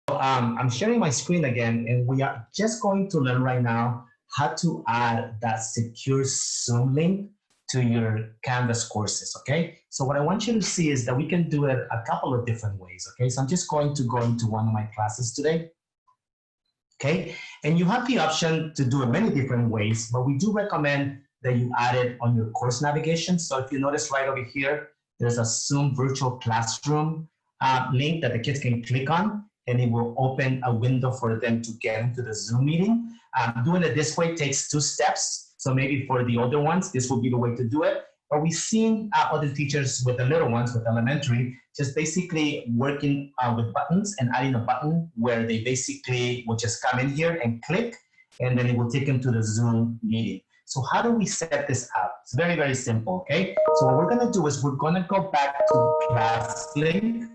I'm sharing my screen again, and we are just going to learn right now how to add that secure Zoom link to your Canvas courses, okay? So what I want you to see is that we can do it a couple of different ways, okay? So I'm just going to go into one of my classes today, okay? And you have the option to do it many different ways, but we do recommend that you add it on your course navigation. So if you notice right over here, there's a Zoom virtual classroom link that the kids can click on, and it will open a window for them to get into the Zoom meeting. Doing it this way takes 2 steps. So maybe for the older ones, this will be the way to do it. But we've seen other teachers with the little ones, with elementary, just basically working with buttons and adding a button where they basically will just come in here and click, and then it will take them to the Zoom meeting. So how do we set this up? It's very, very simple, okay? So what we're gonna do is we're gonna go back to ClassLink.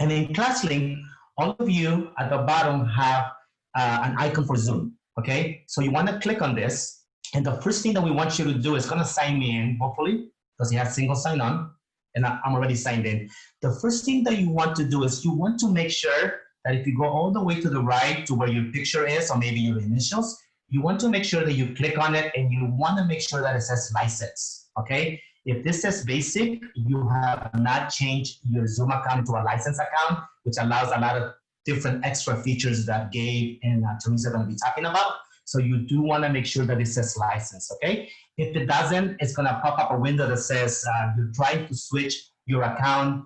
And in ClassLink, all of you at the bottom have an icon for Zoom, okay? So you wanna click on this, and the first thing that we want you to do is gonna sign me in, hopefully, because you have single sign on, and I'm already signed in. The first thing that you want to do is you want to make sure that if you go all the way to the right to where your picture is, or maybe your initials, you want to make sure that you click on it, and you wanna make sure that it says license, okay? If this says basic, you have not changed your Zoom account into a license account, which allows a lot of different extra features that Gabe and Teresa are going to be talking about. So you do want to make sure that it says license, okay? If it doesn't, it's going to pop up a window that says you're trying to switch your account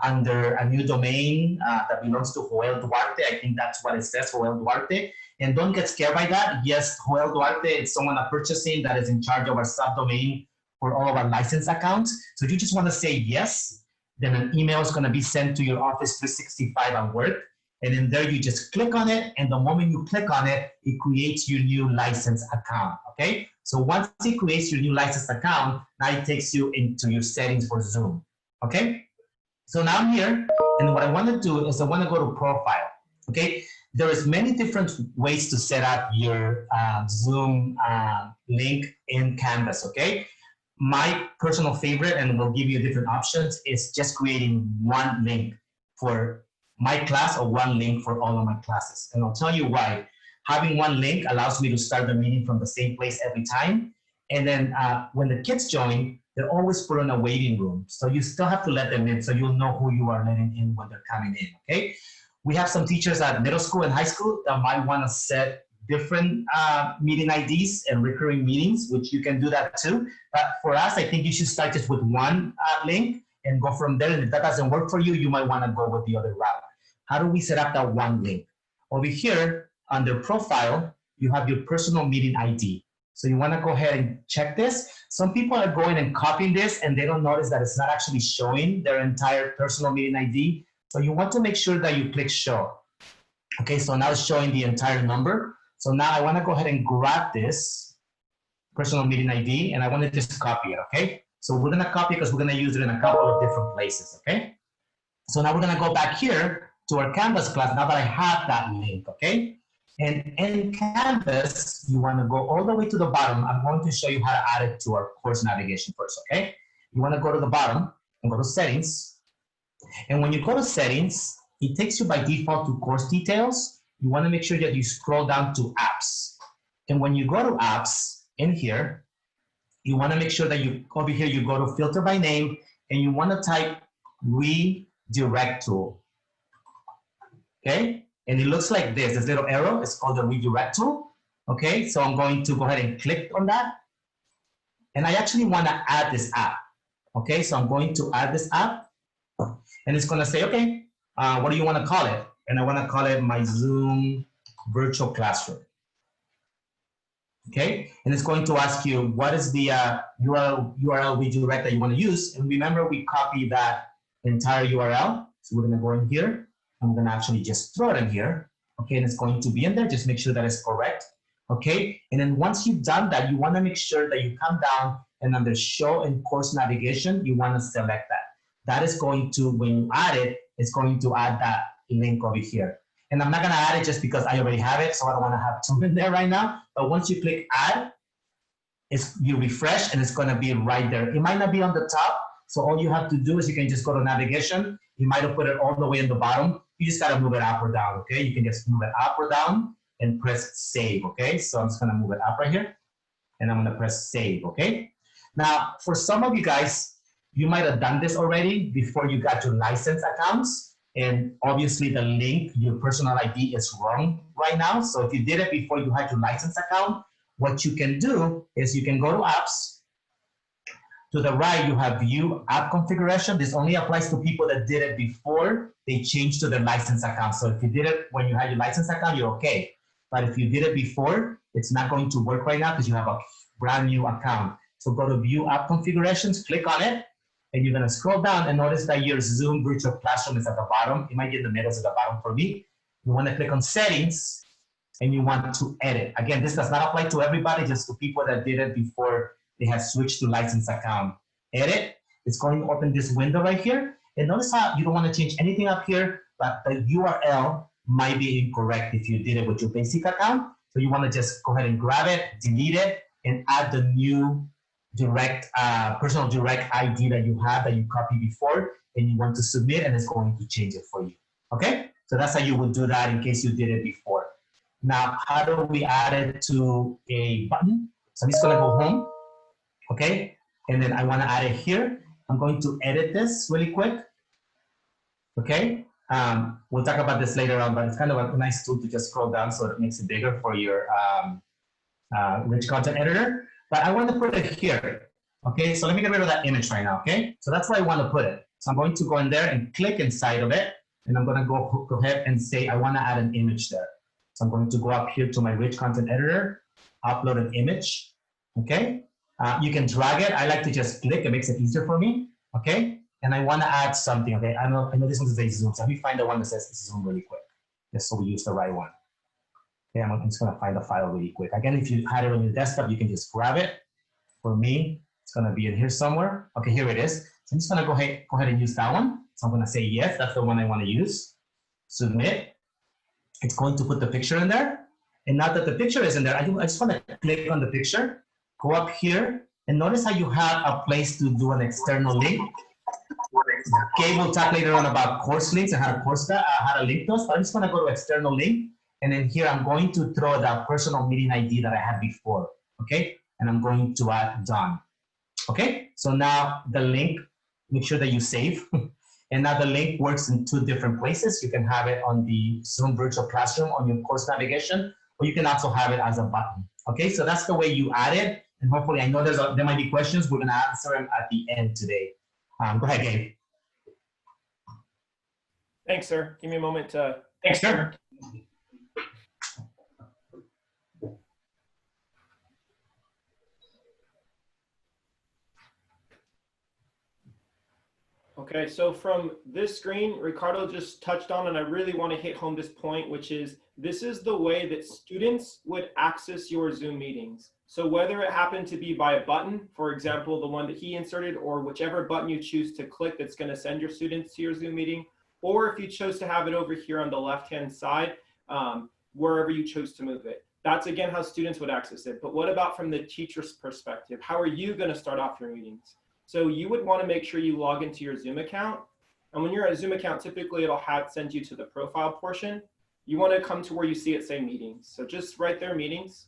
under a new domain that belongs to Joel Duarte. I think that's what it says, Joel Duarte. And don't get scared by that. Yes, Joel Duarte is someone at purchasing that is in charge of our subdomain for all of our license accounts. So you just want to say yes, then an email is going to be sent to your Office 365 at work. And in there, you just click on it. And the moment you click on it, it creates your new license account, okay? So once it creates your new license account, now it takes you into your settings for Zoom, okay? So now I'm here, and what I want to do is I want to go to profile, okay? There is many different ways to set up your Zoom link in Canvas, okay? My personal favorite, and we'll give you different options, is just creating one link for my class or one link for all of my classes. And I'll tell you why. Having one link allows me to start the meeting from the same place every time. And then when the kids join, they're always put in a waiting room. So you still have to let them in so you'll know who you are letting in when they're coming in, okay? We have some teachers at middle school and high school that might want to set different meeting IDs and recurring meetings, which you can do that too. But for us, I think you should start just with one link and go from there. And if that doesn't work for you, you might want to go with the other route. How do we set up that one link? Over here, under profile, you have your personal meeting ID. So you want to go ahead and check this. Some people are going and copying this, and they don't notice that it's not actually showing their entire personal meeting ID. So you want to make sure that you click show. Okay, so now it's showing the entire number. So now I want to go ahead and grab this personal meeting ID, and I want to just copy it, okay? So we're going to copy because we're going to use it in a couple of different places, okay? So now we're going to go back here to our Canvas class now that I have that link, okay? And in Canvas, you want to go all the way to the bottom. I'm going to show you how to add it to our course navigation first, okay? You want to go to the bottom and go to settings. And when you go to settings, it takes you by default to course details. You want to make sure that you scroll down to apps. And when you go to apps in here, you want to make sure that you over here, you go to filter by name, and you want to type redirect tool. Okay? And it looks like this little arrow is called the redirect tool. Okay? So I'm going to go ahead and click on that. And I actually want to add this app. Okay? So I'm going to add this app. And it's going to say, okay, what do you want to call it? And I want to call it my Zoom virtual classroom. Okay, and it's going to ask you what is the URL redirect that you want to use. And remember, we copied that entire URL. So we're going to go in here. I'm going to actually just throw it in here. Okay, and it's going to be in there. Just make sure that it's correct. Okay, and then once you've done that, you want to make sure that you come down and under show and course navigation, you want to select that. That is going to, when you add it, it's going to add that link over here. And I'm not going to add it just because I already have it, so I don't want to have two in there right now. But once you click add, you refresh and it's going to be right there. It might not be on the top, so all you have to do is you can just go to navigation. You might have put it all the way in the bottom. you just gotta move it up or down, okay? You can just move it up or down and press save, okay? So I'm just gonna move it up right here and I'm gonna press save, okay? Now, for some of you guys, you might have done this already before you got your license accounts. And obviously the link, your personal ID is wrong right now. So if you did it before you had your license account, what you can do is you can go to apps. To the right, you have view app configuration. This only applies to people that did it before they changed to their license account. So if you did it when you had your license account, you're okay. But if you did it before, it's not going to work right now because you have a brand new account. So go to view app configurations, click on it, and you're gonna scroll down and notice that your Zoom virtual classroom is at the bottom. It might be in the middle, it's at the bottom for me. You wanna click on settings and you want to edit. Again, this does not apply to everybody, just to people that did it before they have switched to license account. Edit, it's going to open this window right here. And notice how you don't wanna change anything up here, but the URL might be incorrect if you did it with your basic account. So you wanna just go ahead and grab it, delete it, and add the new direct personal direct ID that you have that you copied before, and you want to submit, and it's going to change it for you. Okay, so that's how you would do that in case you did it before. Now, how do we add it to a button? So I'm just gonna go home, okay, and then I want to add it here. I'm going to edit this really quick. Okay, we'll talk about this later on, but it's kind of a nice tool to just scroll down so it makes it bigger for your rich content editor. But I want to put it here, okay? So let me get rid of that image right now, okay? So that's where I want to put it. So I'm going to go in there and click inside of it, and I'm going to go ahead and say I want to add an image there. So I'm going to go up here to my rich content editor, upload an image, okay? You can drag it. I like to just click. It makes it easier for me, okay? And I want to add something, okay? I know this one says Zoom, so let me find the one that says Zoom really quick, just so we use the right one. Okay, I'm just gonna find the file really quick. Again, if you had it on your desktop, you can just grab it. For me, it's gonna be in here somewhere. Okay, here it is. So I'm just gonna go ahead and use that one. So I'm gonna say yes, that's the one I wanna use. Submit. It's going to put the picture in there. And now that the picture is in there, I just wanna click on the picture, go up here, and notice how you have a place to do an external link. Okay, we'll talk later on about course links and how to link those, but I'm just gonna go to external link. And then here, I'm going to throw that personal meeting ID that I had before, okay? And I'm going to add done, okay? So now the link, make sure that you save. And now the link works in two different places. You can have it on the Zoom virtual classroom on your course navigation, or you can also have it as a button, okay? So that's the way you add it. And hopefully, I know there might be questions. We're gonna answer them at the end today. Go ahead, Gabe. Thanks, sir. Give me a moment to... Thanks, sir. Okay, so from this screen, Ricardo just touched on, and I really want to hit home this point, which is this is the way that students would access your Zoom meetings. So whether it happened to be by a button, for example, the one that he inserted, or whichever button you choose to click that's going to send your students to your Zoom meeting, or if you chose to have it over here on the left-hand side, wherever you chose to move it. That's, again, how students would access it. But what about from the teacher's perspective? How are you going to start off your meetings? So you would want to make sure you log into your Zoom account. And when you're at a Zoom account, typically it'll send you to the profile portion. You want to come to where you see it say meetings. So just right there, meetings.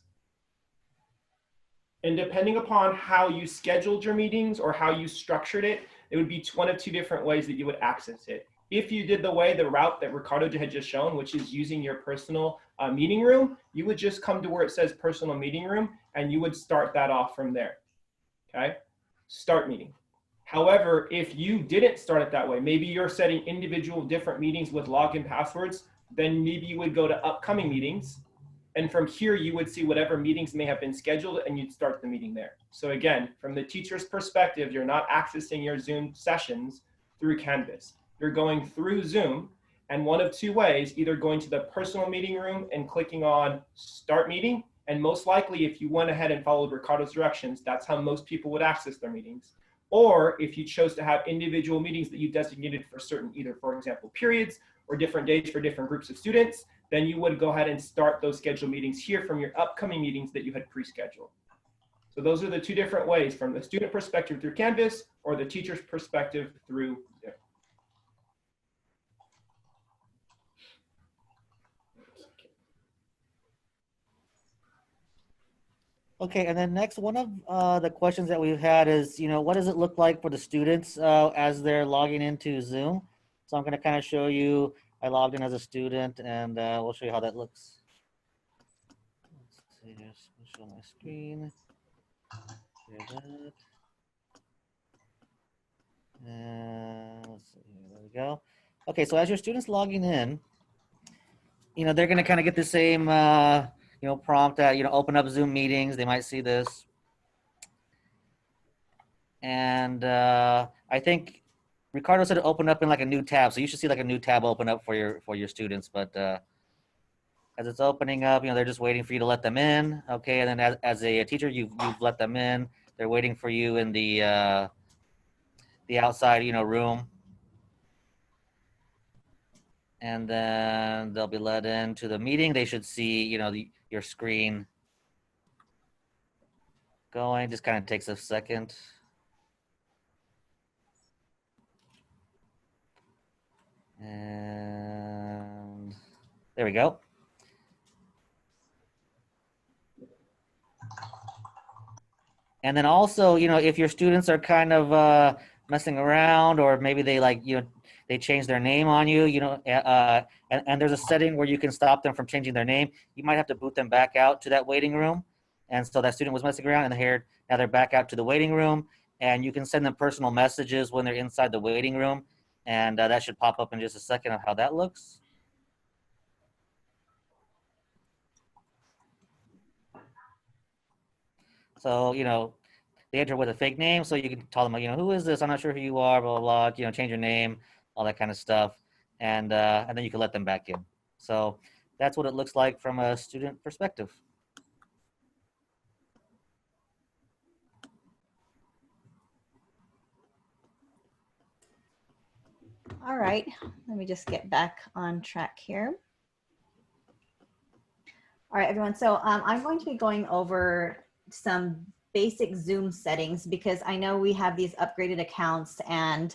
And depending upon how you scheduled your meetings or how you structured it, it would be one of two different ways that you would access it. If you did the route that Ricardo had just shown, which is using your personal meeting room, you would just come to where it says personal meeting room, and you would start that off from there, okay? Start meeting. However, if you didn't start it that way, maybe you're setting individual different meetings with login passwords, then maybe you would go to upcoming meetings. And from here, you would see whatever meetings may have been scheduled and you'd start the meeting there. So again, from the teacher's perspective, you're not accessing your Zoom sessions through Canvas. You're going through Zoom, and one of two ways, either going to the personal meeting room and clicking on start meeting. And most likely, if you went ahead and followed Ricardo's directions, that's how most people would access their meetings. Or if you chose to have individual meetings that you designated for certain, either, for example, periods or different days for different groups of students, then you would go ahead and start those scheduled meetings here from your upcoming meetings that you had pre-scheduled. So those are the two different ways, from the student perspective through Canvas or the teacher's perspective through Zoom. Okay, and then next, one of the questions that we've had is, what does it look like for the students as they're logging into Zoom? So I'm going to kind of show you, I logged in as a student, and we'll show you how that looks. Let's see, just show my screen. Share that. And let's see, there we go. Okay, so as your students logging in, they're going to kind of get the same, prompt that, open up Zoom meetings. They might see this. And I think Ricardo said it opened up in like a new tab. So you should see like a new tab open up for your students. But as it's opening up, they're just waiting for you to let them in. Okay, and then as a teacher, you've let them in. They're waiting for you in the outside, room. And then they'll be let into the meeting. They should see, your screen going. Just kind of takes a second. And there we go. And then also, if your students are kind of messing around, or maybe they they change their name on you, and there's a setting where you can stop them from changing their name. You might have to boot them back out to that waiting room. And so that student was messing around, and now they're back out to the waiting room, and you can send them personal messages when they're inside the waiting room. And that should pop up in just a second of how that looks. So, they enter with a fake name, so you can tell them, who is this? I'm not sure who you are, blah, blah, blah, change your name, all that kind of stuff. And then you can let them back in. So that's what it looks like from a student perspective. All right, let me just get back on track here. All right, everyone. So I'm going to be going over some basic Zoom settings because I know we have these upgraded accounts, and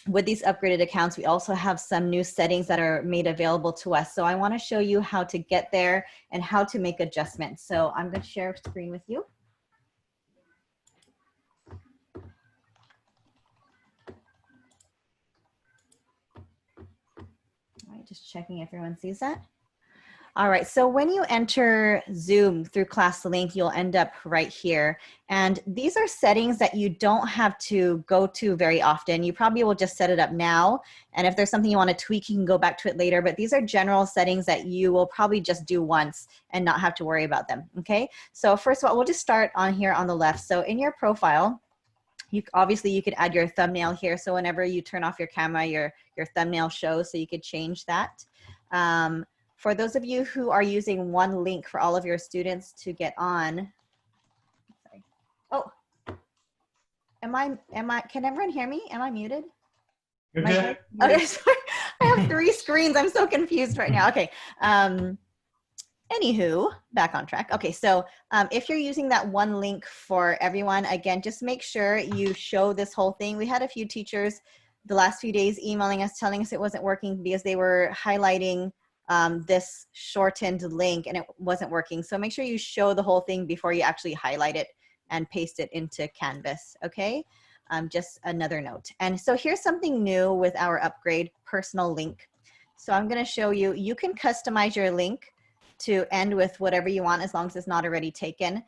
with these upgraded accounts, we also have some new settings that are made available to us. So I want to show you how to get there and how to make adjustments. So I'm going to share a screen with you. All right, just checking if everyone sees that. All right, so when you enter Zoom through ClassLink, you'll end up right here. And these are settings that you don't have to go to very often. You probably will just set it up now. And if there's something you want to tweak, you can go back to it later. But these are general settings that you will probably just do once and not have to worry about them, okay? So first of all, we'll just start on here on the left. So in your profile, obviously you could add your thumbnail here. So whenever you turn off your camera, your thumbnail shows, so you could change that. For those of you who are using one link for all of your students to get on, sorry. Oh, can everyone hear me? Am I muted? You're good. Okay, sorry. I have 3 screens. I'm so confused right now. Okay. Anywho, back on track. Okay, so if you're using that one link for everyone, again, just make sure you show this whole thing. We had a few teachers the last few days emailing us, telling us it wasn't working because they were highlighting this shortened link and it wasn't working. So make sure you show the whole thing before you actually highlight it and paste it into Canvas, okay? Just another note. And so here's something new with our upgrade, personal link. So I'm gonna show you, you can customize your link to end with whatever you want as long as it's not already taken.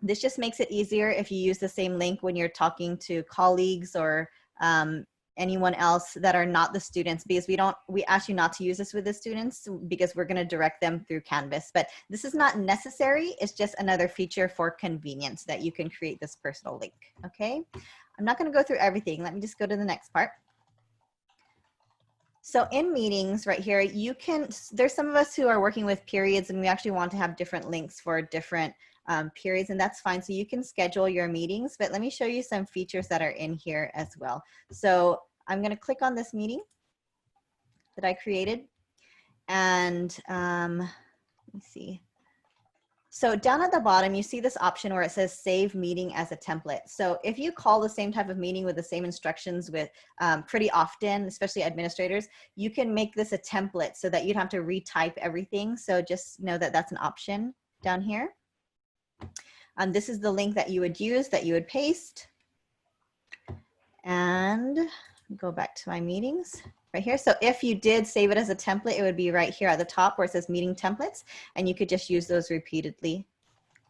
This just makes it easier if you use the same link when you're talking to colleagues or anyone else that are not the students, because we ask you not to use this with the students because we're going to direct them through Canvas. But this is not necessary. It's just another feature for convenience that you can create this personal link. Okay. I'm not going to go through everything. Let me just go to the next part. So in meetings right here, there's some of us who are working with periods and we actually want to have different links for different periods, and that's fine. So you can schedule your meetings, but let me show you some features that are in here as well. So I'm going to click on this meeting that I created, and let me see. So down at the bottom, you see this option where it says save meeting as a template. So if you call the same type of meeting with the same instructions with pretty often, especially administrators, you can make this a template so that you'd have to retype everything. So just know that that's an option. down here. This is the link that you would use, that you would paste. And go back to my meetings right here. So if you did save it as a template, it would be right here at the top where it says meeting templates, and you could just use those repeatedly.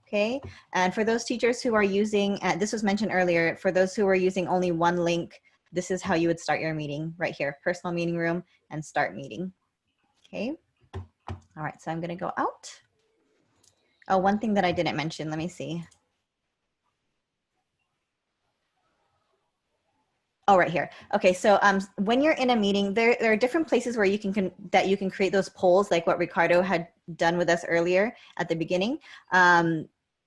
Okay, and for those teachers who are using, this was mentioned earlier, for those who are using only one link, this is how you would start your meeting right here, personal meeting room and start meeting. Okay, all right, so I'm gonna go out. Oh, one thing that I didn't mention, let me see. Oh, right here. Okay, so when you're in a meeting, there are different places where you can create those polls, like what Ricardo had done with us earlier at the beginning.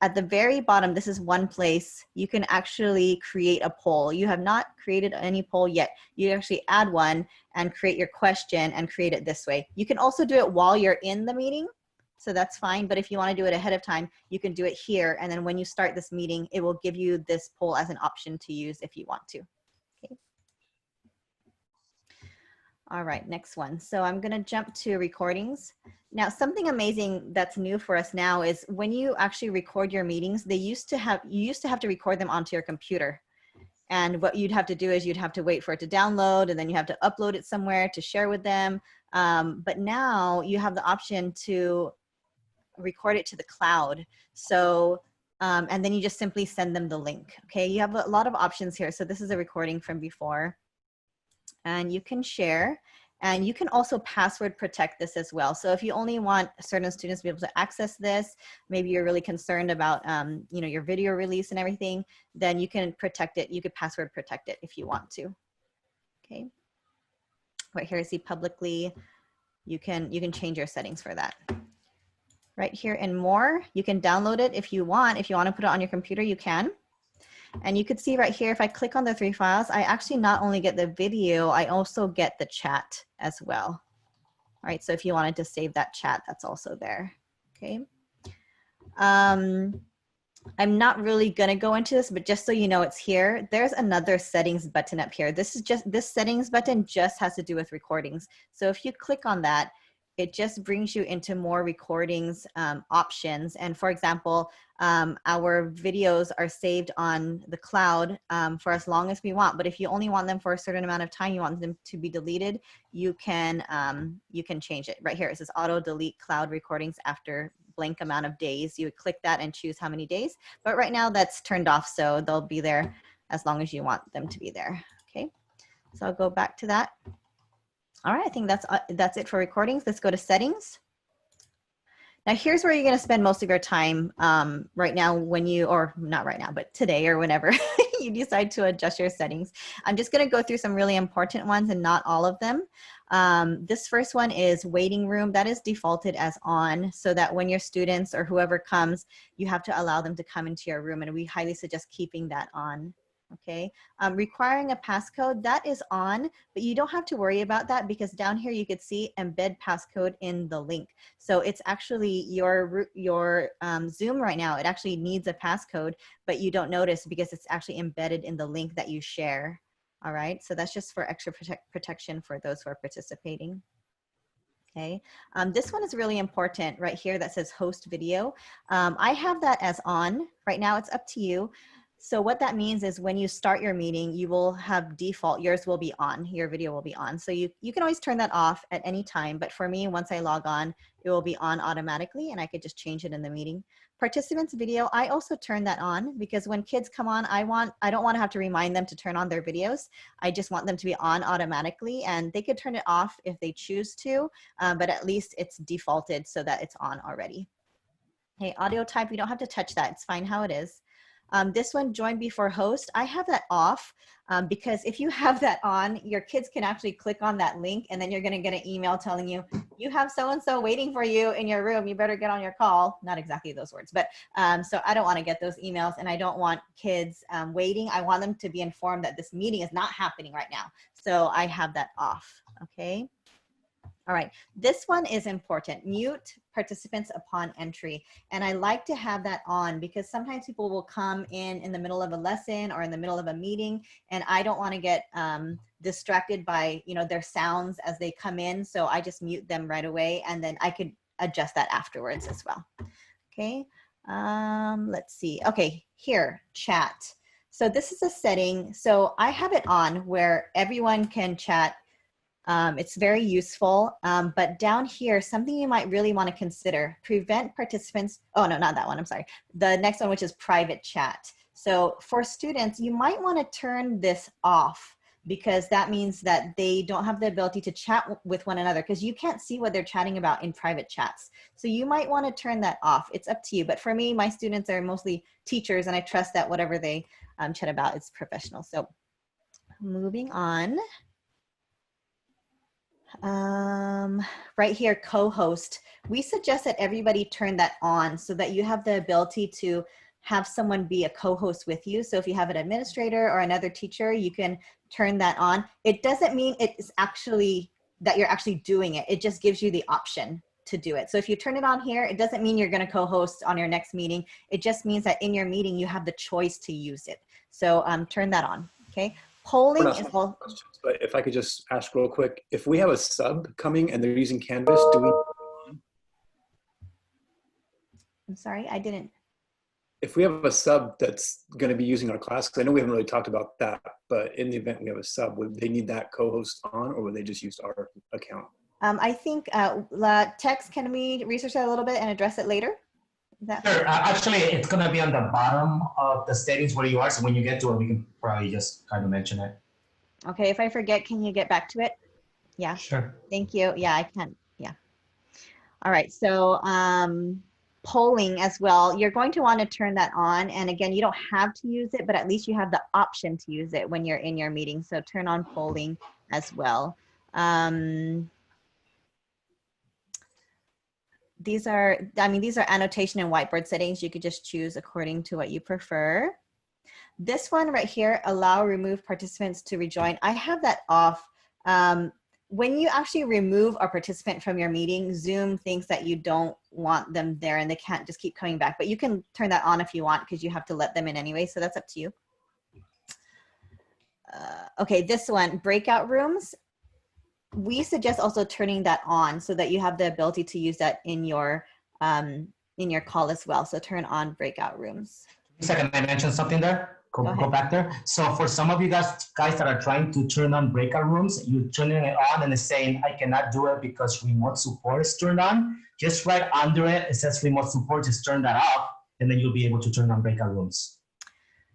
At the very bottom, this is one place you can actually create a poll. You have not created any poll yet. You actually add one and create your question and create it this way. You can also do it while you're in the meeting, so that's fine. But if you want to do it ahead of time, you can do it here. And then when you start this meeting, it will give you this poll as an option to use if you want to. Okay. All right, next one. So I'm going to jump to recordings. Now, something amazing that's new for us now is when you actually record your meetings, you used to have to record them onto your computer. And what you'd have to do is you'd have to wait for it to download, and then you have to upload it somewhere to share with them. But now you have the option to record it to the cloud. So, and then you just simply send them the link. Okay, you have a lot of options here. So this is a recording from before. And you can share, and you can also password protect this as well. So if you only want certain students to be able to access this, maybe you're really concerned about you know, your video release and everything, then you can protect it. You could password protect it if you want to. Okay. Right here, I see publicly. You can change your settings for that. Right here in more, you can download it if you want. If you want to put it on your computer, you can. And you could see right here, if I click on the 3 files, I actually not only get the video, I also get the chat as well. All right, so if you wanted to save that chat, that's also there, okay? I'm not really gonna go into this, but just so you know it's here, there's another settings button up here. This settings button just has to do with recordings. So if you click on that, it just brings you into more recordings options. And for example, our videos are saved on the cloud for as long as we want. But if you only want them for a certain amount of time, you want them to be deleted, you can change it. Right here, it says auto delete cloud recordings after blank amount of days. You would click that and choose how many days. But right now that's turned off, so they'll be there as long as you want them to be there. Okay, so I'll go back to that. All right, I think that's it for recordings. Let's go to settings. Now here's where you're going to spend most of your time right now when you, or not right now, but today or whenever you decide to adjust your settings. I'm just going to go through some really important ones and not all of them. This first one is waiting room. That is defaulted as on, so that when your students or whoever comes, you have to allow them to come into your room, and we highly suggest keeping that on. Okay, requiring a passcode, that is on, but you don't have to worry about that because down here you could see embed passcode in the link. So it's actually your Zoom right now, it actually needs a passcode, but you don't notice because it's actually embedded in the link that you share. All right, so that's just for extra protection for those who are participating. Okay, this one is really important right here that says host video. I have that as on. Right now it's up to you. So what that means is when you start your meeting, you will have default, yours will be on, your video will be on. So you can always turn that off at any time, but for me, once I log on, it will be on automatically and I could just change it in the meeting. Participants video, I also turn that on because when kids come on, I don't want to have to remind them to turn on their videos. I just want them to be on automatically, and they could turn it off if they choose to, but at least it's defaulted so that it's on already. Okay, audio type, you don't have to touch that, it's fine how it is. This one, join before host, I have that off because if you have that on, your kids can actually click on that link and then you're gonna get an email telling you, you have so-and-so waiting for you in your room, you better get on your call. Not exactly those words, but so I don't wanna get those emails, and I don't want kids waiting. I want them to be informed that this meeting is not happening right now. So I have that off, okay? All right, this one is important. Mute participants upon entry. And I like to have that on because sometimes people will come in the middle of a lesson or in the middle of a meeting, and I don't want to get distracted by, you know, their sounds as they come in. So I just mute them right away, and then I could adjust that afterwards as well. Okay, let's see. Okay, here, chat. So this is a setting. So I have it on where everyone can chat. It's very useful, but down here, something you might really want to consider, prevent participants, oh no, not that one, I'm sorry. The next one, which is private chat. So for students, you might want to turn this off because that means that they don't have the ability to chat with one another because you can't see what they're chatting about in private chats. So you might want to turn that off. It's up to you. But for me, my students are mostly teachers and I trust that whatever they chat about is professional. So moving on. Right here, co-host. We suggest that everybody turn that on so that you have the ability to have someone be a co-host with you. So if you have an administrator or another teacher, you can turn that on. It doesn't mean it's actually that you're actually doing it. It just gives you the option to do it. So if you turn it on here, it doesn't mean you're going to co-host on your next meeting. It just means that in your meeting, you have the choice to use it. So turn that on, okay? Polling is all. But if I could just ask real quick, if we have a sub coming and they're using Canvas, do we? I'm sorry, I didn't. If we have a sub that's going to be using our class, because I know we haven't really talked about that, but in the event we have a sub, would they need that co-host on, or would they just use our account? I think Tex, can we research that a little bit and address it later? Sure. Actually, it's going to be on the bottom of the settings where you are. So when you get to it, we can probably just kind of mention it. Okay. If I forget, can you get back to it? Yeah. Sure. Thank you. Yeah, I can. Yeah. All right. So polling as well. You're going to want to turn that on. And again, you don't have to use it, but at least you have the option to use it when you're in your meeting. So turn on polling as well. These are annotation and whiteboard settings. You could just choose according to what you prefer. This one right here, allow remove participants to rejoin. I have that off. When you actually remove a participant from your meeting, Zoom thinks that you don't want them there and they can't just keep coming back. But you can turn that on if you want because you have to let them in anyway. So that's up to you. Okay, this one, breakout rooms. We suggest also turning that on so that you have the ability to use that in your call as well. So turn on breakout rooms. Second, I mentioned something there. Go back there. So for some of you guys that are trying to turn on breakout rooms, you're turning it on and it's saying, I cannot do it because remote support is turned on. Just right under it, it says remote support, just turn that off, and then you'll be able to turn on breakout rooms.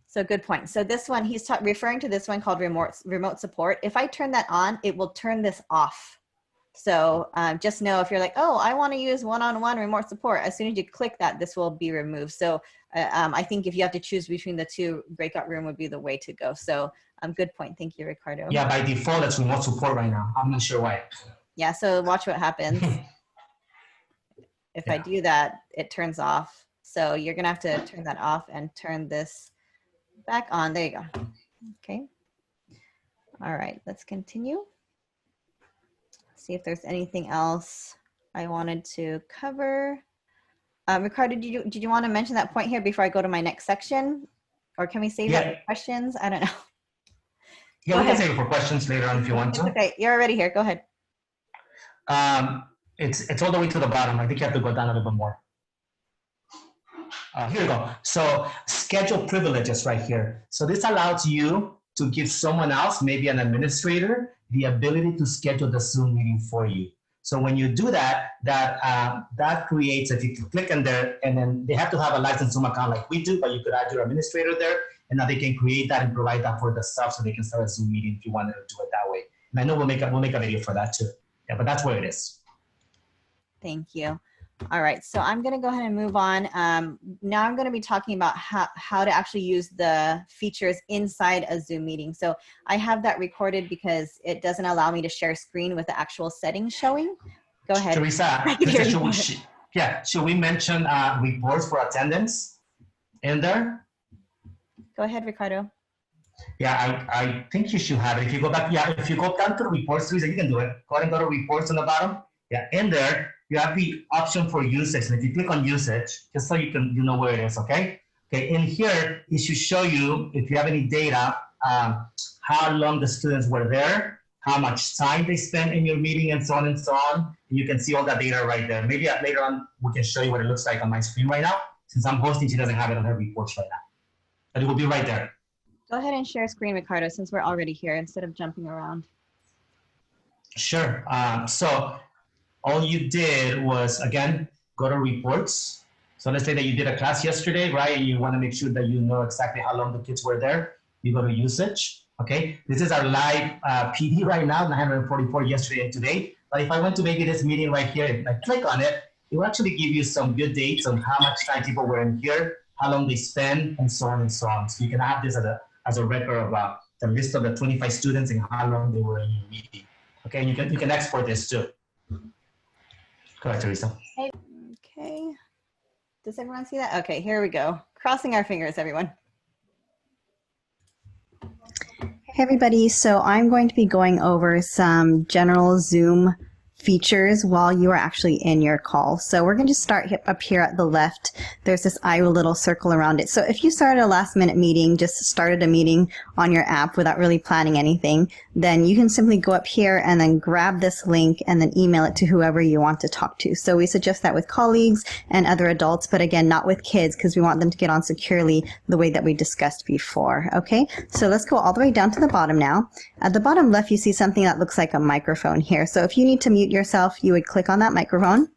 So good point. So this one, he's referring to this one called remote support. If I turn that on, it will turn this off. So just know if you're like, oh, I want to use one-on-one remote support, as soon as you click that, this will be removed. So I think if you have to choose between the two, breakout room would be the way to go. So good point. Thank you, Ricardo. Yeah, by default, it's remote support right now. I'm not sure why. Yeah, so watch what happens. If I do that, it turns off. So you're going to have to turn that off and turn this back on. There you go. Okay. All right, let's continue. See if there's anything else I wanted to cover. Ricardo, did you want to mention that point here before I go to my next section? Or can we save that for questions? I don't know. Yeah, we can save it for questions later on if you want to. Okay, you're already here. Go ahead. It's all the way to the bottom. I think you have to go down a little bit more. Here we go. So schedule privileges right here. So this allows you to give someone else, maybe an administrator, the ability to schedule the Zoom meeting for you. So when you do that, that creates, if you click on there, and then they have to have a licensed Zoom account like we do, but you could add your administrator there, and now they can create that and provide that for the staff so they can start a Zoom meeting if you wanted to do it that way. And I know we'll make a video for that too. Yeah, but that's where it is. Thank you. All right, so I'm going to go ahead and move on. Now I'm going to be talking about how to actually use the features inside a Zoom meeting. So I have that recorded because it doesn't allow me to share screen with the actual settings showing. Go ahead. Teresa, should we mention reports for attendance in there? Go ahead, Ricardo. Yeah, I think you should have it. If you go back, if you go down to the reports, Teresa, you can do it. Go ahead and go to reports on the bottom. Yeah, in there, you have the option for usage. And if you click on usage, just so you know where it is, okay? Okay, in here, it should show you, if you have any data, how long the students were there, how much time they spend in your meeting, and so on and so on. You can see all that data right there. Maybe later on we can show you what it looks like on my screen right now. Since I'm hosting, she doesn't have it on her reports right now. But it will be right there. Go ahead and share screen, Ricardo, since we're already here instead of jumping around. Sure. So all you did was, again, go to reports. So let's say that you did a class yesterday, right? And you want to make sure that you know exactly how long the kids were there. You go to usage. Okay. This is our live PD right now, 944 yesterday and today. But if I went to maybe this meeting right here, and I click on it, it will actually give you some good dates on how much time people were in here, how long they spend, and so on and so on. So you can have this as a record of the list of the 25 students and how long they were in your meeting. Okay, and you can export this too. Go ahead, Teresa. Okay. Does everyone see that? Okay, here we go. Crossing our fingers, everyone. Hey everybody, so I'm going to be going over some general Zoom features while you are actually in your call. So we're going to start up here at the left. There's this I little circle around it. So if you started a last minute meeting, just started a meeting on your app without really planning anything, then you can simply go up here and then grab this link and then email it to whoever you want to talk to. So we suggest that with colleagues and other adults, but again, not with kids because we want them to get on securely the way that we discussed before. Okay, so let's go all the way down to the bottom now. At the bottom left, you see something that looks like a microphone here. So if you need to mute yourself, you would click on that microphone.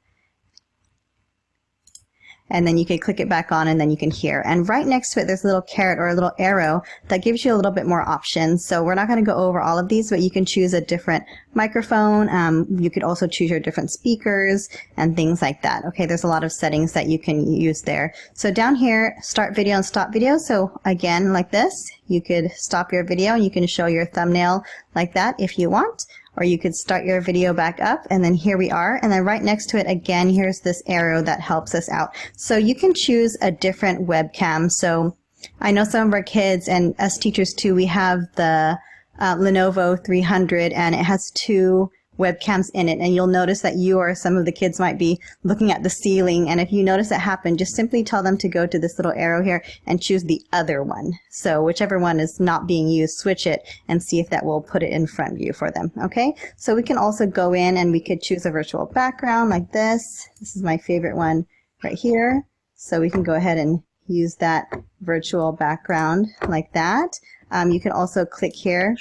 And then you can click it back on and then you can hear. And right next to it, there's a little caret or a little arrow that gives you a little bit more options. So we're not going to go over all of these, but you can choose a different microphone. You could also choose your different speakers and things like that. Okay, there's a lot of settings that you can use there. So down here, start video and stop video. So again, like this, you could stop your video and you can show your thumbnail like that if you want. Or you could start your video back up, and then here we are. And then right next to it, again, here's this arrow that helps us out. So you can choose a different webcam. So I know some of our kids, and us teachers too, we have the Lenovo 300, and it has 2 webcams in it. And you'll notice that you or some of the kids might be looking at the ceiling. And if you notice that happen, just simply tell them to go to this little arrow here and choose the other one. So whichever one is not being used, switch it and see if that will put it in front view for them. Okay, so we can also go in and we could choose a virtual background like this. This is my favorite one right here. So we can go ahead and use that virtual background like that. You can also click here.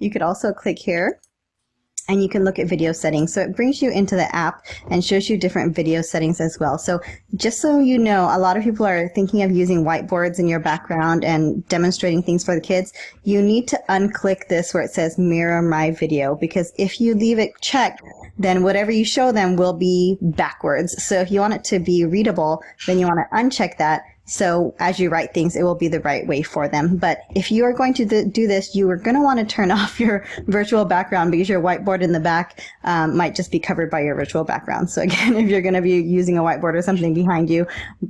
You could also click here and you can look at video settings. So it brings you into the app and shows you different video settings as well. So just so you know, a lot of people are thinking of using whiteboards in your background and demonstrating things for the kids. You need to unclick this where it says mirror my video, because if you leave it checked, then whatever you show them will be backwards. So if you want it to be readable, then you want to uncheck that. So as you write things, it will be the right way for them. But if you are going to do this, you are going to want to turn off your virtual background because your whiteboard in the back might just be covered by your virtual background. So again, if you're going to be using a whiteboard or something behind you,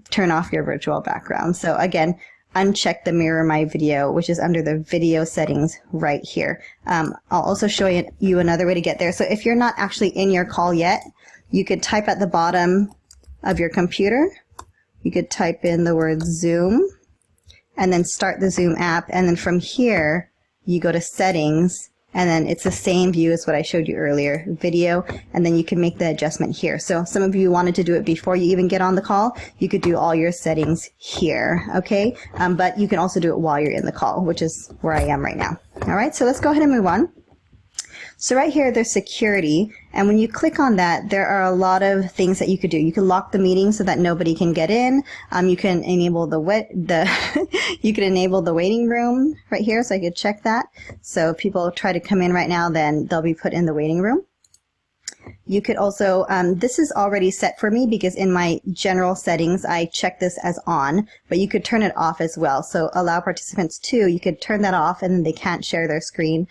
turn off your virtual background. So again, uncheck the mirror my video, which is under the video settings right here. I'll also show you another way to get there. So if you're not actually in your call yet, you could type at the bottom of your computer. You could type in the word Zoom and then start the Zoom app. And then from here, you go to settings, and then it's the same view as what I showed you earlier, video, and then you can make the adjustment here. So some of you wanted to do it before you even get on the call. You could do all your settings here, okay? But you can also do it while you're in the call, which is where I am right now. All right, so let's go ahead and move on. So right here, there's security, and when you click on that, there are a lot of things that you could do. You can lock the meeting so that nobody can get in. You can enable you can enable the waiting room right here, so I could check that. So if people try to come in right now, then they'll be put in the waiting room. You could also, this is already set for me because in my general settings, I check this as on, but you could turn it off as well. So allow participants to, you could turn that off and then they can't share their screen,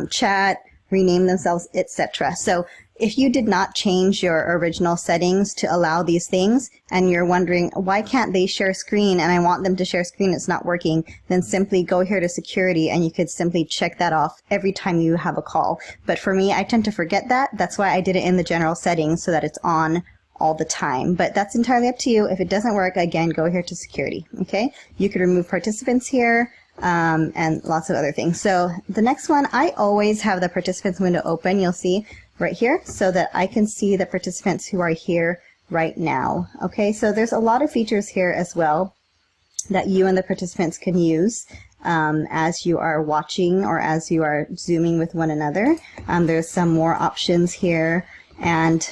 chat, rename themselves, etc. So if you did not change your original settings to allow these things and you're wondering why can't they share screen and I want them to share screen, it's not working, then simply go here to security and you could simply check that off every time you have a call. But for me, I tend to forget that. That's why I did it in the general settings so that it's on all the time. But that's entirely up to you. If it doesn't work, again, go here to security. Okay, you could remove participants here. and lots of other things. So the next one, I always have the participants window open. You'll see right here so that I can see the participants who are here right now. Okay, so there's a lot of features here as well that you and the participants can use as you are watching or as you are Zooming with one another. There's some more options here, and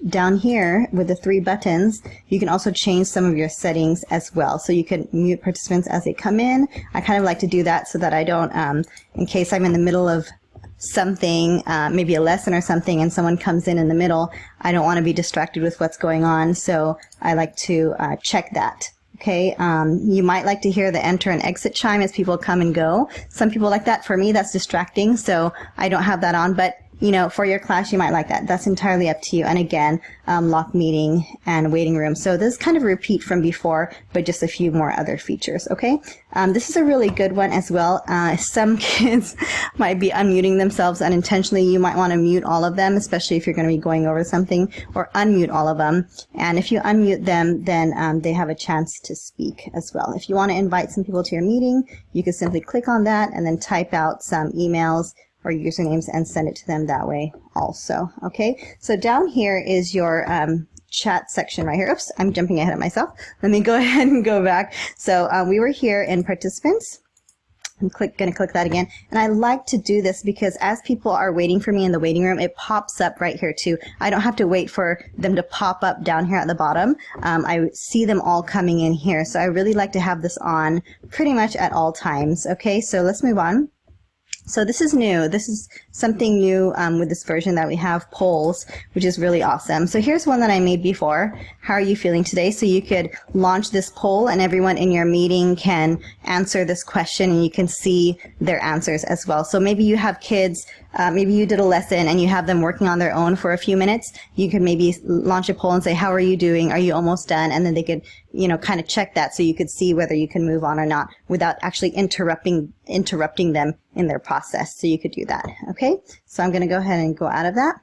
down here with the 3 buttons, you can also change some of your settings as well. So you can mute participants as they come in. I kind of like to do that so that I don't, in case I'm in the middle of something, maybe a lesson or something, and someone comes in the middle, I don't want to be distracted with what's going on, so I like to check that. Okay, you might like to hear the enter and exit chime as people come and go. Some people like that. For me, that's distracting, so I don't have that on, but you know, for your class, you might like that. That's entirely up to you. And again, lock meeting and waiting room. So this is kind of a repeat from before, but just a few more other features, okay? This is a really good one as well. Some kids might be unmuting themselves unintentionally. You might want to mute all of them, especially if you're going to be going over something, or unmute all of them. And if you unmute them, then they have a chance to speak as well. If you want to invite some people to your meeting, you can simply click on that and then type out some emails or usernames and send it to them that way also. Okay, so down here is your chat section right here. Oops, I'm jumping ahead of myself. Let me go ahead and go back. So we were here in participants. I'm going to click that again. And I like to do this because as people are waiting for me in the waiting room, it pops up right here too. I don't have to wait for them to pop up down here at the bottom. I see them all coming in here. So I really like to have this on pretty much at all times. Okay, so let's move on. So this is new. This is something new with this version that we have, polls, which is really awesome. So here's one that I made before. How are you feeling today? So you could launch this poll and everyone in your meeting can answer this question and you can see their answers as well. So maybe you have kids, maybe you did a lesson and you have them working on their own for a few minutes. You could maybe launch a poll and say, how are you doing? Are you almost done? And then they could, you know, kind of check that so you could see whether you can move on or not without actually interrupting them in their process. So you could do that. Okay, so I'm going to go ahead and go out of that.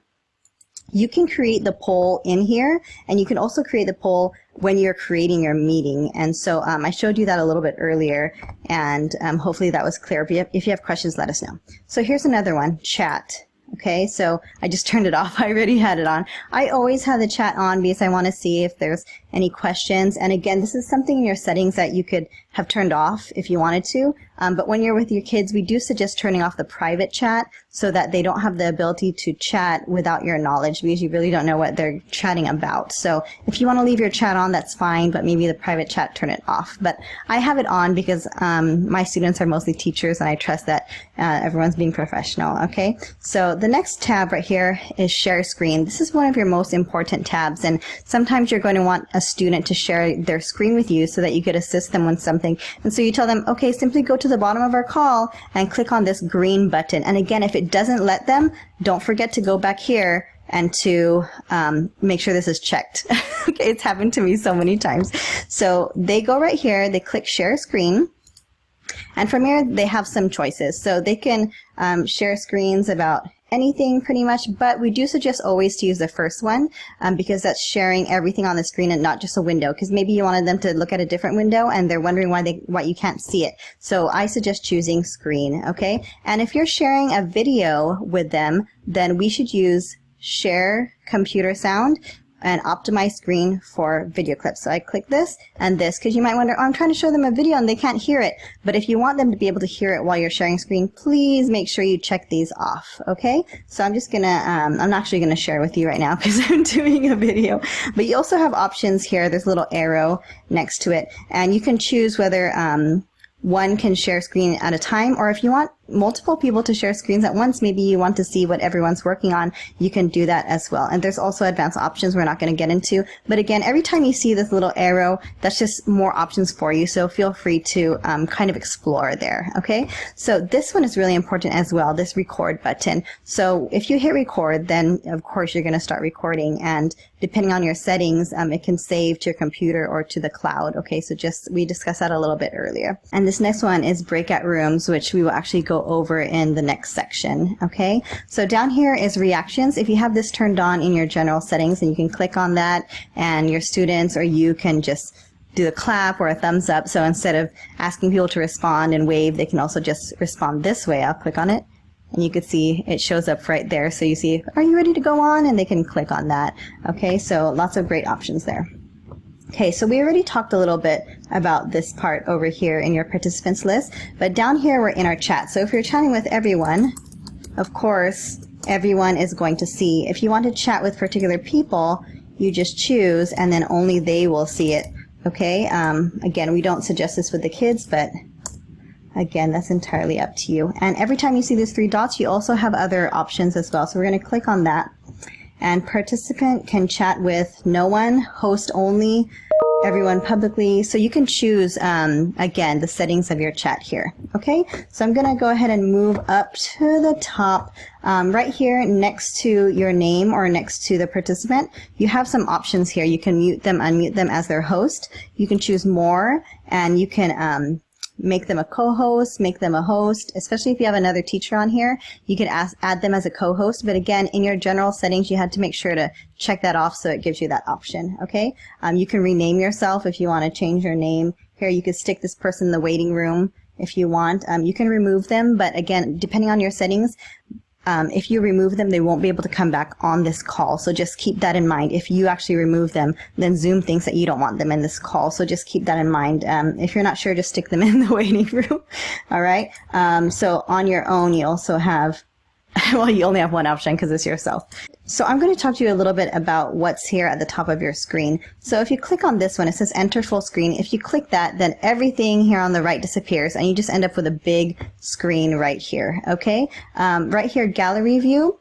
You can create the poll in here, and you can also create the poll when you're creating your meeting. And so I showed you that a little bit earlier, and hopefully that was clear. If you have questions, let us know. So here's another one, chat. Okay, so I just turned it off. I already had it on. I always have the chat on because I want to see if there's any questions. And again, this is something in your settings that you could have turned off if you wanted to. But when you're with your kids, we do suggest turning off the private chat so that they don't have the ability to chat without your knowledge because you really don't know what they're chatting about. So if you want to leave your chat on, that's fine, but maybe the private chat, turn it off. But I have it on because my students are mostly teachers and I trust that everyone's being professional. Okay, so the next tab right here is share screen. This is one of your most important tabs, and sometimes you're going to want a student to share their screen with you so that you could assist them with something. And so you tell them, okay, simply go to the bottom of our call and click on this green button. And again, if it doesn't let them, don't forget to go back here and to make sure this is checked. Okay, it's happened to me so many times. So they go right here, they click share screen. And from here, they have some choices. So they can share screens about anything pretty much, but we do suggest always to use the first one because that's sharing everything on the screen and not just a window, because maybe you wanted them to look at a different window and they're wondering why you can't see it. So I suggest choosing screen, okay? And if you're sharing a video with them, then we should use share computer sound and optimize screen for video clips. So I click this and this because you might wonder, oh, I'm trying to show them a video and they can't hear it. But if you want them to be able to hear it while you're sharing screen, please make sure you check these off, okay? So I'm just gonna, I'm actually gonna share with you right now because I'm doing a video. But you also have options here. There's a little arrow next to it. And you can choose whether one can share screen at a time, or if you want multiple people to share screens at once, maybe you want to see what everyone's working on, you can do that as well. And there's also advanced options we're not going to get into. But again, every time you see this little arrow, that's just more options for you. So feel free to kind of explore there. Okay. So this one is really important as well, this record button. So if you hit record, then of course you're going to start recording, and depending on your settings, it can save to your computer or to the cloud. Okay. So we discussed that a little bit earlier. And this next one is breakout rooms, which we will actually go over in the next section. Okay, so down here is reactions. If you have this turned on in your general settings, and you can click on that, and your students or you can just do the clap or a thumbs up. So instead of asking people to respond and wave, they can also just respond this way. I'll click on it, and you can see it shows up right there. So you see, are you ready to go on? And they can click on that. Okay, so lots of great options there. Okay, so we already talked a little bit about this part over here in your participants list, but down here we're in our chat. So if you're chatting with everyone, of course, everyone is going to see. If you want to chat with particular people, you just choose, and then only they will see it. Okay, again, we don't suggest this with the kids, but again, that's entirely up to you. And every time you see these 3 dots, you also have other options as well. So we're going to click on that. And participant can chat with no one, host only, everyone publicly. So you can choose, again, the settings of your chat here. Okay, so I'm going to go ahead and move up to the top. Right here next to your name or next to the participant, you have some options here. You can mute them, unmute them as their host. You can choose more, and you can make them a co-host, make them a host, especially if you have another teacher on here. You can add them as a co-host, but again, in your general settings, you had to make sure to check that off so it gives you that option, okay? You can rename yourself if you want to change your name. Here, you could stick this person in the waiting room if you want. You can remove them, but again, depending on your settings, if you remove them, they won't be able to come back on this call. So just keep that in mind. If you actually remove them, then Zoom thinks that you don't want them in this call. So just keep that in mind. If you're not sure, just stick them in the waiting room. All right. So on your own, you also have, well, you only have one option because it's yourself. So I'm going to talk to you a little bit about what's here at the top of your screen. So if you click on this one, it says enter full screen. If you click that, then everything here on the right disappears, and you just end up with a big screen right here. Okay. Right here, gallery view.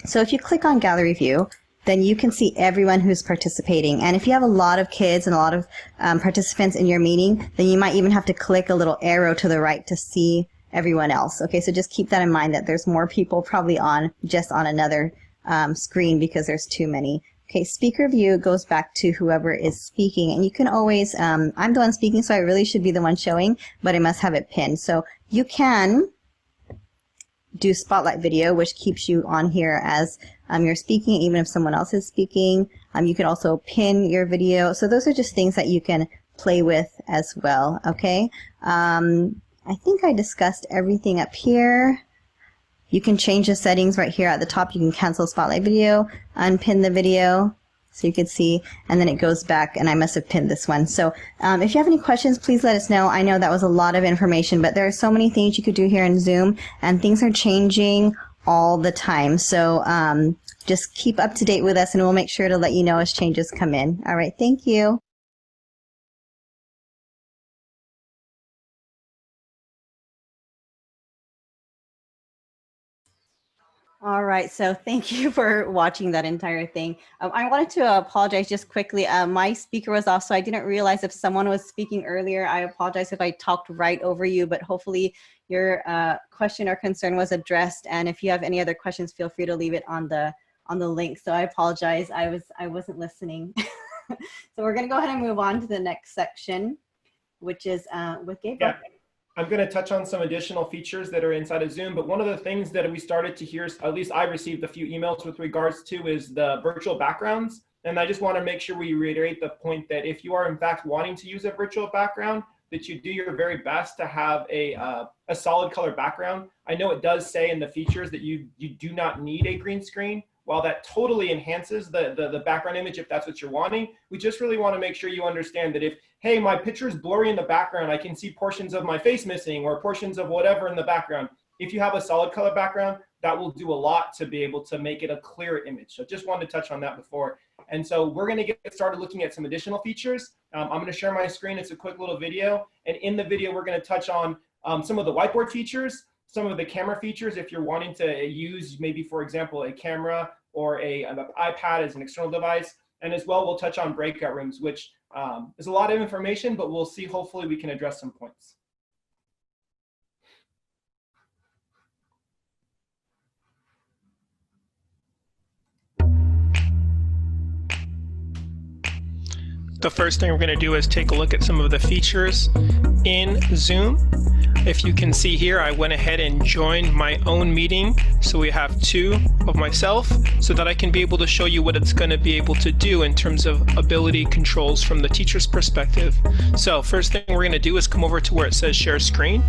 So if you click on gallery view, then you can see everyone who's participating. And if you have a lot of kids and a lot of participants in your meeting, then you might even have to click a little arrow to the right to see everyone else. Okay, so just keep that in mind, that there's more people probably on just on another screen because there's too many. Okay, speaker view goes back to whoever is speaking, and you can always, I'm the one speaking, so I really should be the one showing, but I must have it pinned. So you can do spotlight video, which keeps you on here as you're speaking, even if someone else is speaking. You can also pin your video. So those are just things that you can play with as well. Okay. I think I discussed everything up here. You can change the settings right here at the top. You can cancel spotlight video, unpin the video, so you can see, and then it goes back, and I must have pinned this one. So if you have any questions, please let us know. I know that was a lot of information, but there are so many things you could do here in Zoom, and things are changing all the time. So just keep up to date with us, and we'll make sure to let you know as changes come in. All right, thank you. All right, so thank you for watching that entire thing. I wanted to apologize just quickly. My speaker was off, so I didn't realize if someone was speaking earlier. I apologize if I talked right over you, but hopefully your question or concern was addressed. And if you have any other questions, feel free to leave it on the link. So I apologize, I wasn't listening. So we're gonna go ahead and move on to the next section, which is with Gabriel. Yeah. I'm going to touch on some additional features that are inside of Zoom, but one of the things that we started to hear, at least I received a few emails with regards to, is the virtual backgrounds. And I just want to make sure we reiterate the point that if you are in fact wanting to use a virtual background, that you do your very best to have a solid color background. I know it does say in the features that you do not need a green screen. While that totally enhances the background image if that's what you're wanting, we just really want to make sure you understand that if, hey, my picture is blurry in the background, I can see portions of my face missing or portions of whatever in the background. If you have a solid color background, that will do a lot to be able to make it a clear image. So just wanted to touch on that before. And so we're going to get started looking at some additional features. I'm going to share my screen. It's a quick little video. And in the video, we're going to touch on some of the whiteboard features, some of the camera features if you're wanting to use maybe, for example, a camera or an iPad as an external device. And as well, we'll touch on breakout rooms, which is a lot of information, but we'll see, hopefully we can address some points. The first thing we're going to do is take a look at some of the features in Zoom. if you can see here, I went ahead and joined my own meeting. So we have 2 of myself so that I can be able to show you what it's going to be able to do in terms of ability controls from the teacher's perspective. So first thing we're going to do is come over to where it says share screen.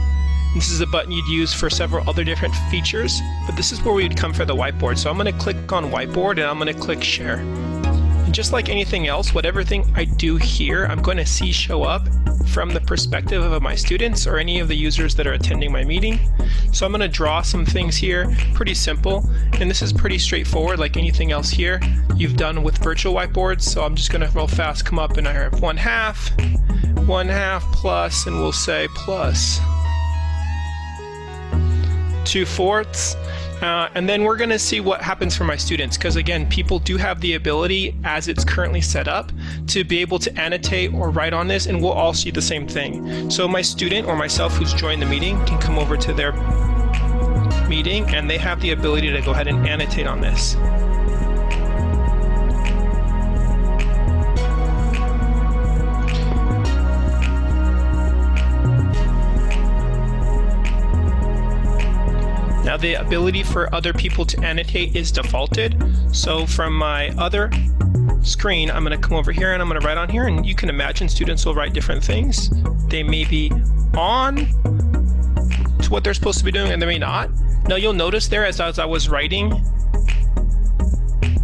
This is a button you'd use for several other different features, but this is where we would come for the whiteboard. So I'm going to click on whiteboard and I'm going to click share. And just like anything else, whatever thing I do here, I'm going to see show up from the perspective of my students or any of the users that are attending my meeting. So I'm going to draw some things here, pretty simple, and this is pretty straightforward like anything else here you've done with virtual whiteboards. So I'm just going to real fast come up and I have 1/2 plus, and we'll say plus 2/4. And then we're going to see what happens for my students, because again, people do have the ability, as it's currently set up, to be able to annotate or write on this, and we'll all see the same thing. So my student or myself who's joined the meeting can come over to their meeting and they have the ability to go ahead and annotate on this. Now the ability for other people to annotate is defaulted. So from my other screen, I'm going to come over here and I'm going to write on here, and you can imagine students will write different things. They may be on to what they're supposed to be doing and they may not. Now you'll notice there as I was writing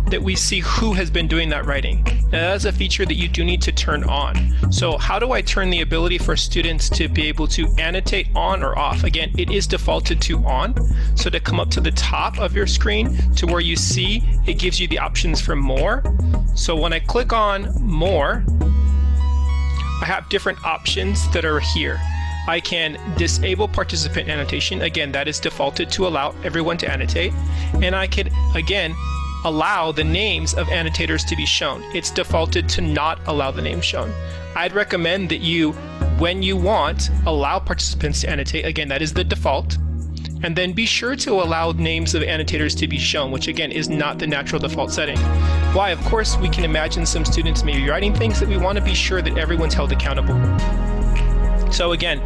that we see who has been doing that writing. Now that's a feature that you do need to turn on. So how do I turn the ability for students to be able to annotate on or off? Again, it is defaulted to on. So to come up to the top of your screen to where you see, it gives you the options for more. So when I click on more, I have different options that are here. I can disable participant annotation. Again, that is defaulted to allow everyone to annotate. And I could, again, allow the names of annotators to be shown. It's defaulted to not allow the names shown. I'd recommend that you, when you want, allow participants to annotate. Again, that is the default. And then be sure to allow names of annotators to be shown, which again is not the natural default setting. Why? Of course, we can imagine some students may be writing things that we want to be sure that everyone's held accountable. So again,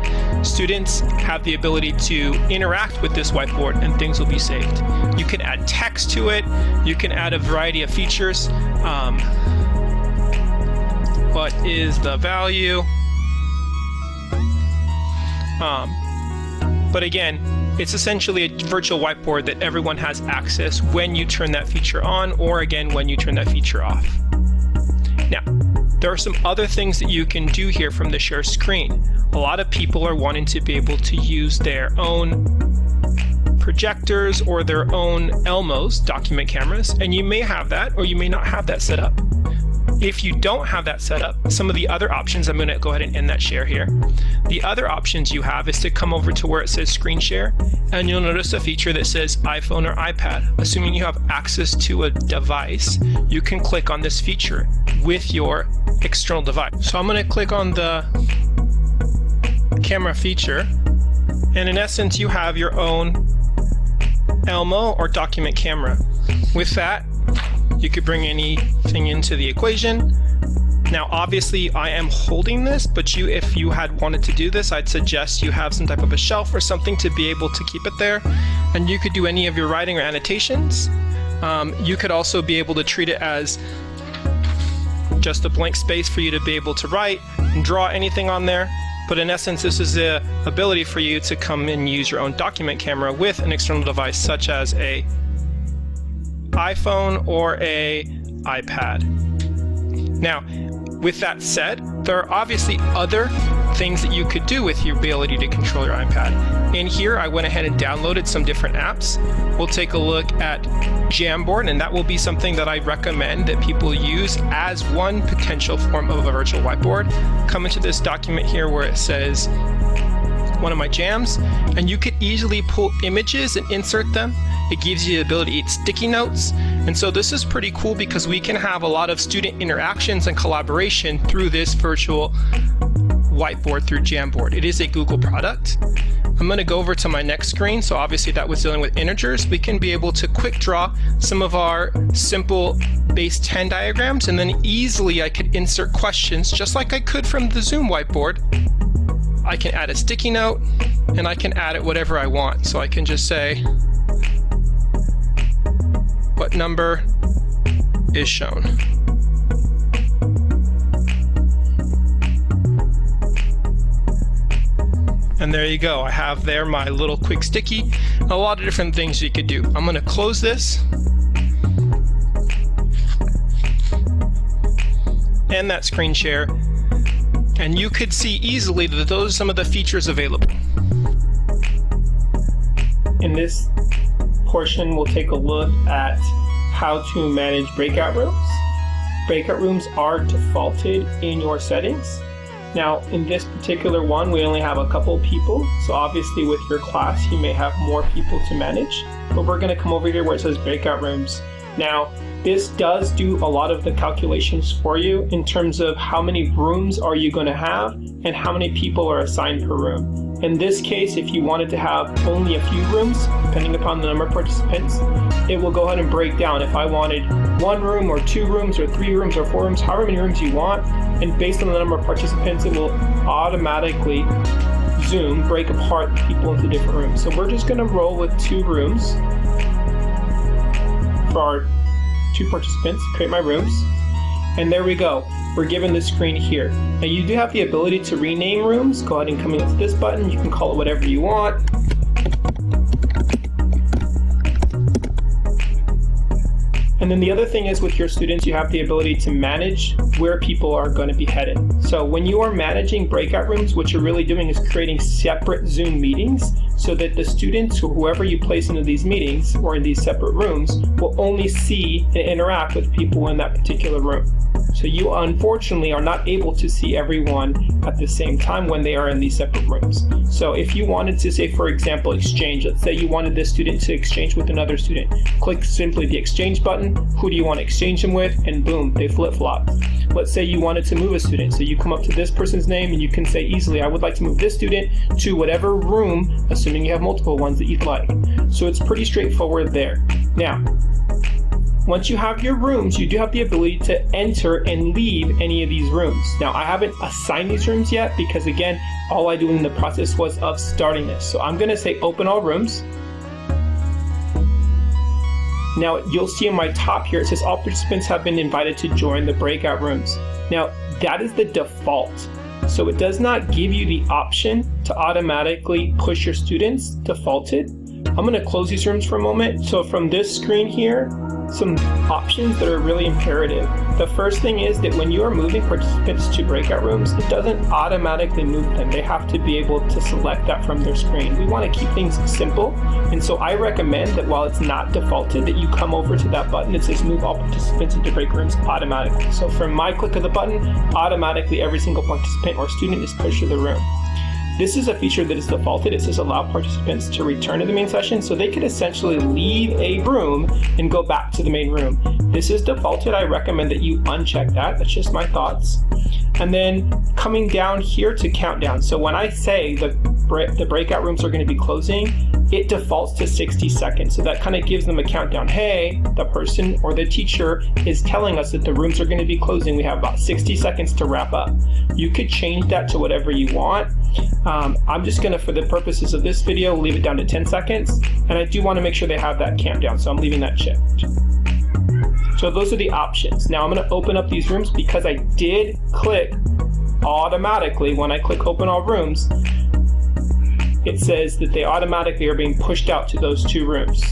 students have the ability to interact with this whiteboard and things will be saved. You can add text to it. You can add a variety of features. What is the value? But again, it's essentially a virtual whiteboard that everyone has access when you turn that feature on, or again, when you turn that feature off. Now, there are some other things that you can do here from the share screen. A lot of people are wanting to be able to use their own projectors or their own Elmos, document cameras, and you may have that or you may not have that set up. If you don't have that set up, some of the other options, I'm going to go ahead and end that share here. The other options you have is to come over to where it says screen share, and you'll notice a feature that says iPhone or iPad. Assuming you have access to a device, you can click on this feature with your external device. So I'm going to click on the camera feature, and in essence you have your own Elmo or document camera. With that, you could bring anything into the equation. Now obviously I am holding this, but if you had wanted to do this, I'd suggest you have some type of a shelf or something to be able to keep it there, and you could do any of your writing or annotations. You could also be able to treat it as just a blank space for you to be able to write and draw anything on there. But in essence, this is the ability for you to come and use your own document camera with an external device such as a iPhone or a iPad. Now, with that said, there are obviously other things that you could do with your ability to control your iPad. In here, I went ahead and downloaded some different apps. We'll take a look at Jamboard, and that will be something that I recommend that people use as one potential form of a virtual whiteboard. Come into this document here where it says one of my jams, and you could easily pull images and insert them. It gives you the ability to eat sticky notes. And so this is pretty cool because we can have a lot of student interactions and collaboration through this virtual whiteboard through Jamboard. It is a Google product. I'm going to go over to my next screen. So obviously that was dealing with integers. We can be able to quick draw some of our simple base 10 diagrams, and then easily I could insert questions just like I could from the Zoom whiteboard I can add a sticky note, and I can add it whatever I want. So I can just say, what number is shown? And there you go. I have there my little quick sticky. A lot of different things you could do. I'm going to close this. And that screen share. And you could see easily that those are some of the features available. In this portion, we'll take a look at how to manage breakout rooms. Breakout rooms are defaulted in your settings. Now, in this particular one, we only have a couple people. So obviously with your class, you may have more people to manage, but we're gonna come over here where it says breakout rooms. Now, this does do a lot of the calculations for you in terms of how many rooms are you gonna have and how many people are assigned per room. In this case, if you wanted to have only a few rooms, depending upon the number of participants, it will go ahead and break down. If I wanted 1 room or 2 rooms or 3 rooms or 4 rooms, however many rooms you want, and based on the number of participants, it will automatically break apart the people into different rooms. So we're just gonna roll with 2 rooms for our 2 participants, create my rooms. And there we go. We're given the screen here. Now you do have the ability to rename rooms. Go ahead and come into this button. You can call it whatever you want. And then the other thing is with your students, you have the ability to manage where people are going to be headed. So when you are managing breakout rooms, what you're really doing is creating separate Zoom meetings so that the students or whoever you place into these meetings or in these separate rooms will only see and interact with people in that particular room. So you unfortunately are not able to see everyone at the same time when they are in these separate rooms. So if you wanted to say, for example, exchange, let's say you wanted this student to exchange with another student, click simply the exchange button, who do you want to exchange them with, and boom, they flip-flop. Let's say you wanted to move a student, so you come up to this person's name and you can say easily, I would like to move this student to whatever room, assuming you have multiple ones that you'd like. So it's pretty straightforward there. Now, once you have your rooms, you do have the ability to enter and leave any of these rooms. Now, I haven't assigned these rooms yet because again, all I do in the process was of starting this. So I'm gonna say open all rooms. Now, you'll see in my top here, it says all participants have been invited to join the breakout rooms. Now, that is the default. So it does not give you the option to automatically push your students defaulted. I'm gonna close these rooms for a moment. So from this screen here, some options that are really imperative. The first thing is that when you are moving participants to breakout rooms, it doesn't automatically move them. They have to be able to select that from their screen. We want to keep things simple, and so I recommend that while it's not defaulted, that you come over to that button that says move all participants into break rooms automatically. So from my click of the button, automatically every single participant or student is pushed to the room. This is a feature that is defaulted. It says allow participants to return to the main session, so they could essentially leave a room and go back to the main room. This is defaulted. I recommend that you uncheck that. That's just my thoughts. And then coming down here to countdown. So when I say the breakout rooms are going to be closing, it defaults to 60 seconds. So that kind of gives them a countdown. Hey, the person or the teacher is telling us that the rooms are going to be closing. We have about 60 seconds to wrap up. You could change that to whatever you want. I'm just going to, for the purposes of this video, leave it down to 10 seconds. And I do want to make sure they have that countdown. So I'm leaving that checked. So those are the options. Now I'm going to open up these rooms because I did click automatically. When I click open all rooms, it says that they automatically are being pushed out to those 2 rooms.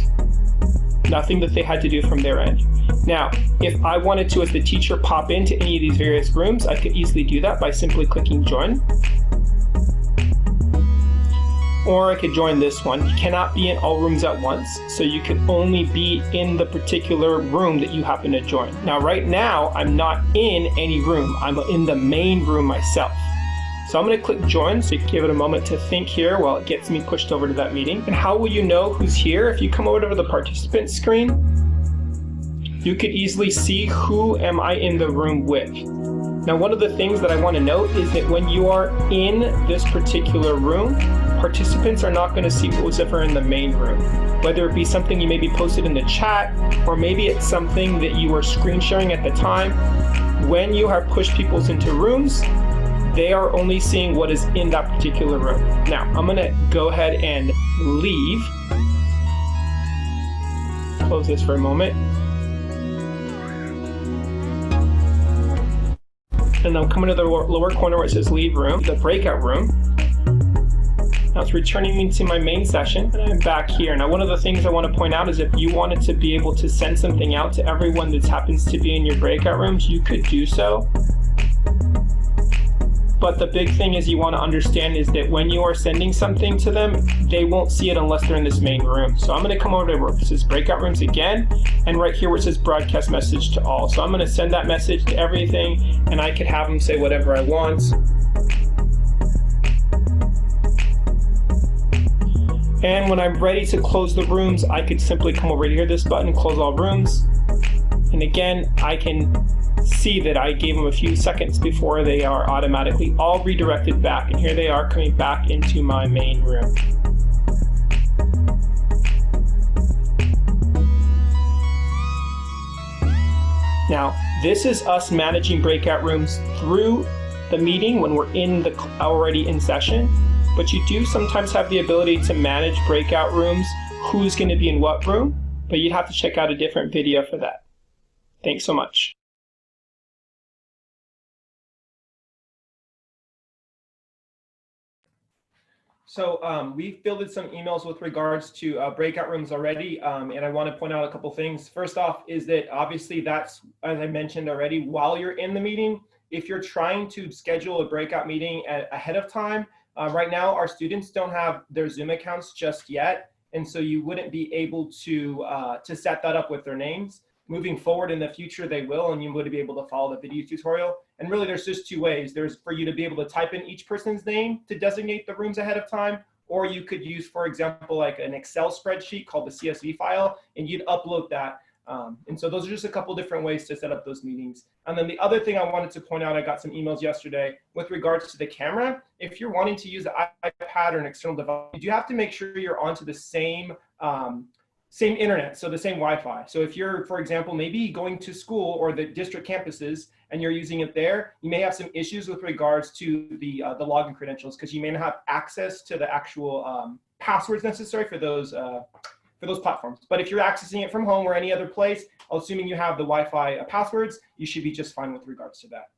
Nothing that they had to do from their end. Now, if I wanted to, as the teacher, pop into any of these various rooms, I could easily do that by simply clicking join. Or I could join this one. You cannot be in all rooms at once, so you can only be in the particular room that you happen to join. Now, right now, I'm not in any room. I'm in the main room myself. So I'm going to click join, so you can give it a moment to think here while it gets me pushed over to that meeting. And how will you know who's here? If you come over to the participant screen, you could easily see who am I in the room with. Now, one of the things that I want to note is that when you are in this particular room, participants are not going to see what was ever in the main room. Whether it be something you maybe posted in the chat, or maybe it's something that you were screen sharing at the time. When you have pushed people into rooms, they are only seeing what is in that particular room. Now, I'm gonna go ahead and leave. Close this for a moment. And I'm coming to the lower corner where it says leave room, the breakout room. Now it's returning me to my main session, and I'm back here. Now, one of the things I want to point out is if you wanted to be able to send something out to everyone that happens to be in your breakout rooms, you could do so. But the big thing is you want to understand is that when you are sending something to them, they won't see it unless they're in this main room. So I'm going to come over to where it says breakout rooms again, and right here where it says broadcast message to all. So I'm going to send that message to everything, and I could have them say whatever I want. And when I'm ready to close the rooms, I could simply come over here, this button, close all rooms. And again, I can see that I gave them a few seconds before they are automatically all redirected back. And here they are coming back into my main room. Now, this is us managing breakout rooms through the meeting when we're already in session. But you do sometimes have the ability to manage breakout rooms, who's going to be in what room, but you'd have to check out a different video for that. Thanks so much. So we fielded some emails with regards to breakout rooms already, and I want to point out a couple things. First off is that obviously that's, as I mentioned already, while you're in the meeting, if you're trying to schedule a breakout meeting ahead of time, right now our students don't have their Zoom accounts just yet, and so you wouldn't be able to set that up with their names. Moving forward in the future, they will, and you would be able to follow the video tutorial. And really, there's just two ways. There's for you to be able to type in each person's name to designate the rooms ahead of time, or you could use, for example, like an Excel spreadsheet called the CSV file, and you'd upload that. And so those are just a couple different ways to set up those meetings. And then the other thing I wanted to point out, I got some emails yesterday with regards to the camera. If you're wanting to use the iPad or an external device, you have to make sure you're onto the same internet, so the same Wi-Fi. So if you're, for example, maybe going to school or the district campuses and you're using it there, you may have some issues with regards to the login credentials because you may not have access to the actual passwords necessary for those platforms. But if you're accessing it from home or any other place, assuming you have the Wi-Fi passwords, you should be just fine with regards to that.